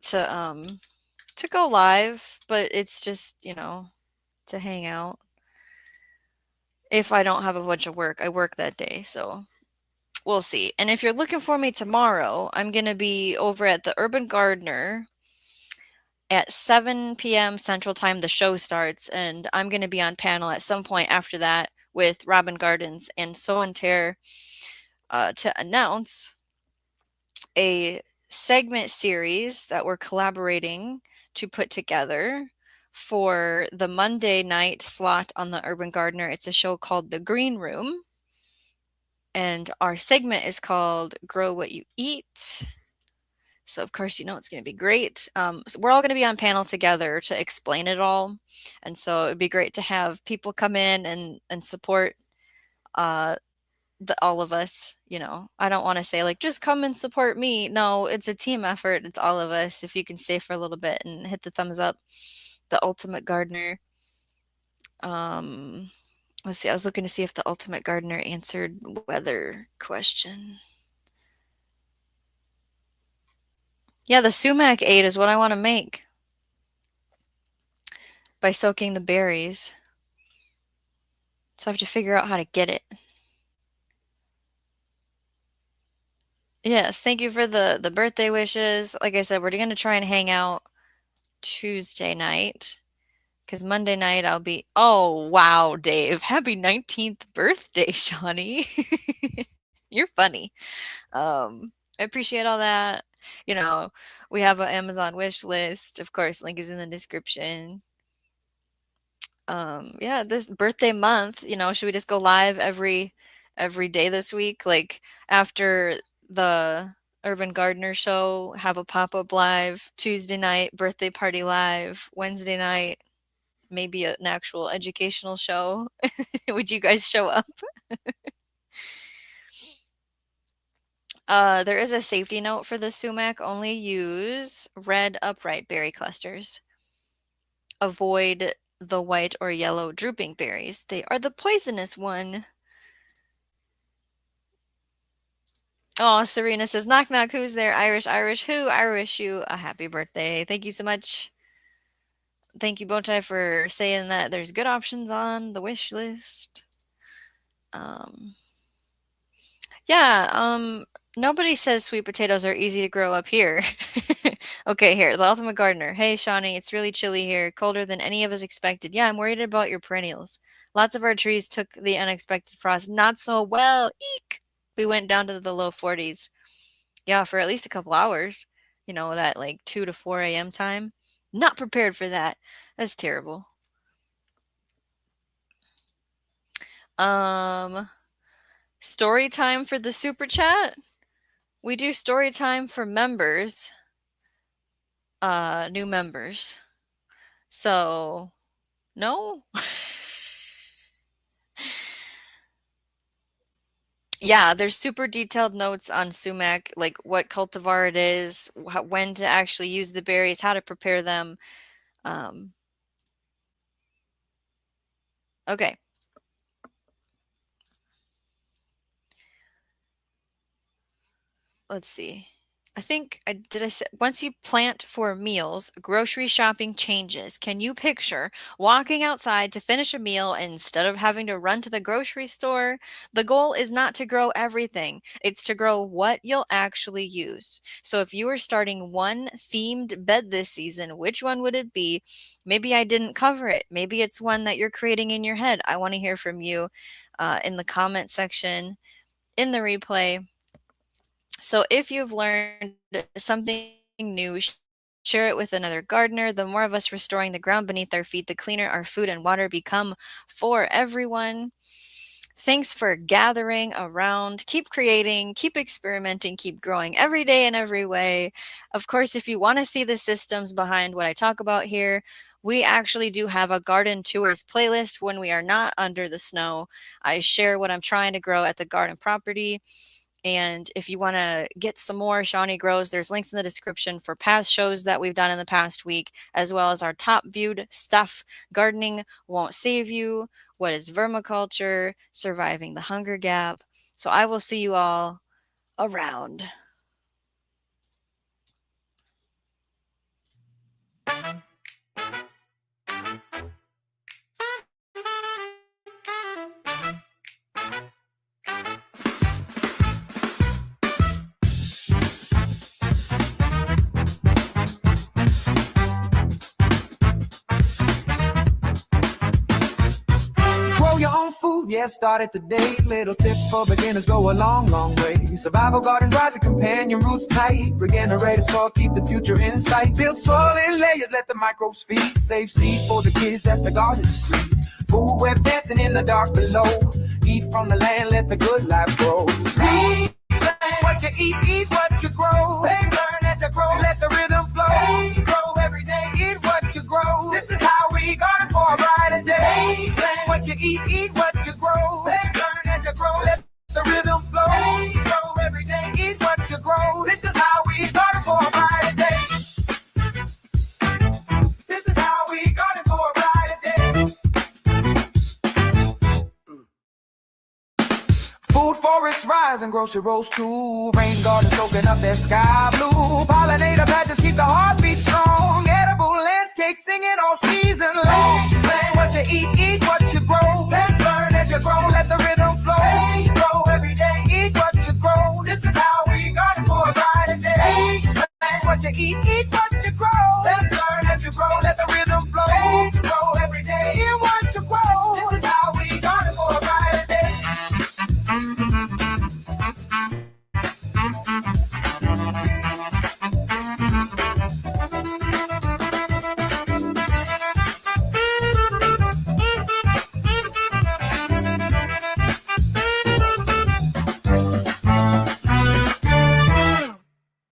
B: to go live, but it's just, to hang out. If I don't have a bunch of work, I work that day, so we'll see. And if you're looking for me tomorrow, I'm going to be over at the Urban Gardener at 7 p.m. Central Time. The show starts, and I'm going to be on panel at some point after that with Robin Gardens and So and Tear to announce a segment series that we're collaborating to put together for the Monday night slot on the Urban Gardener. It's a show called The Green Room. And our segment is called Grow What You Eat. So, of course, it's going to be great. So we're all going to be on panel together to explain it all. And so it'd be great to have people come in and support all of us. I don't want to say, like, just come and support me. No, it's a team effort. It's all of us. If you can stay for a little bit and hit the thumbs up. The Ultimate Gardener. Let's see. I was looking to see if the Ultimate Gardener answered weather question. Yeah, the sumac aid is what I want to make by soaking the berries. So I have to figure out how to get it. Yes, thank you for the birthday wishes. Like I said, we're going to try and hang out Tuesday night because Monday night I'll be. Oh, wow, Dave. Happy 19th birthday, Shawnee. You're funny. I appreciate all that. We have an Amazon wish list. Of course, link is in the description. Yeah, this birthday month, should we just go live every day this week? Like after the Urban Gardener show, have a pop-up live, Tuesday night, birthday party live, Wednesday night, maybe an actual educational show. Would you guys show up? There is a safety note for the sumac. Only use red upright berry clusters. Avoid the white or yellow drooping berries. They are the poisonous one. Oh, Serena says, knock, knock, who's there? Irish, Irish, who? I wish you a happy birthday. Thank you so much. Thank you, Bowtie, for saying that there's good options on the wish list. Yeah, nobody says sweet potatoes are easy to grow up here. Okay, here, the Ultimate Gardener. Hey, Shawnee, it's really chilly here, colder than any of us expected. Yeah, I'm worried about your perennials. Lots of our trees took the unexpected frost not so well. Eek! We went down to the low 40s. Yeah, for at least a couple hours. That like 2 to 4 a.m. time. Not prepared for that. That's terrible. Story time for the super chat. We do story time for members. New members. So, no? Yeah, there's super detailed notes on sumac, like what cultivar it is, when to actually use the berries, how to prepare them. Okay. Let's see. I think did I say once you plant for meals, grocery shopping changes. Can you picture walking outside to finish a meal instead of having to run to the grocery store? The goal is not to grow everything. It's to grow what you'll actually use. So if you were starting one themed bed this season, which one would it be? Maybe I didn't cover it. Maybe it's one that you're creating in your head. I want to hear from you in the comment section, in the replay. So if you've learned something new, share it with another gardener. The more of us restoring the ground beneath our feet, the cleaner our food and water become for everyone. Thanks for gathering around. Keep creating, keep experimenting, keep growing every day in every way. Of course, if you want to see the systems behind what I talk about here, we actually do have a garden tours playlist when we are not under the snow. I share what I'm trying to grow at the garden property. And if you want to get some more Shawnee Grows, there's links in the description for past shows that we've done in the past week, as well as our top viewed stuff. Gardening Won't Save You, What is Vermiculture, Surviving the Hunger Gap. So I will see you all around.
A: Grow your own food, yeah, start it today. Little tips for beginners go a long, long way. Survival gardens, rising companion, roots tight. Regenerative soil, keep the future in sight. Build soil in layers, let the microbes feed. Save seed for the kids, that's the garden's creed. Food webs dancing in the dark below. Eat from the land, let the good life grow. Eat what you eat what you grow. Learn as you grow, let the rhythm flow. Grow every day, eat what you grow. This is how we garden for a brighter day. What you eat what you grow. Learn as you grow, let the rhythm flow. Grow every day, eat what you grow. This is how we garden for a brighter day. This is how we garden for a brighter day. Food forests rise and grocery rows too. Rain gardens soaking up that sky blue. Pollinator patches keep the heartbeat strong. Edible landscapes singing all season long. Plan what you eat what you grow. Let's learn as you grow, let the rhythm flow. Grow every day, eat what you grow. This is how we garden for a brighter day. Plan what you eat what you grow. Let's learn as you grow, let the rhythm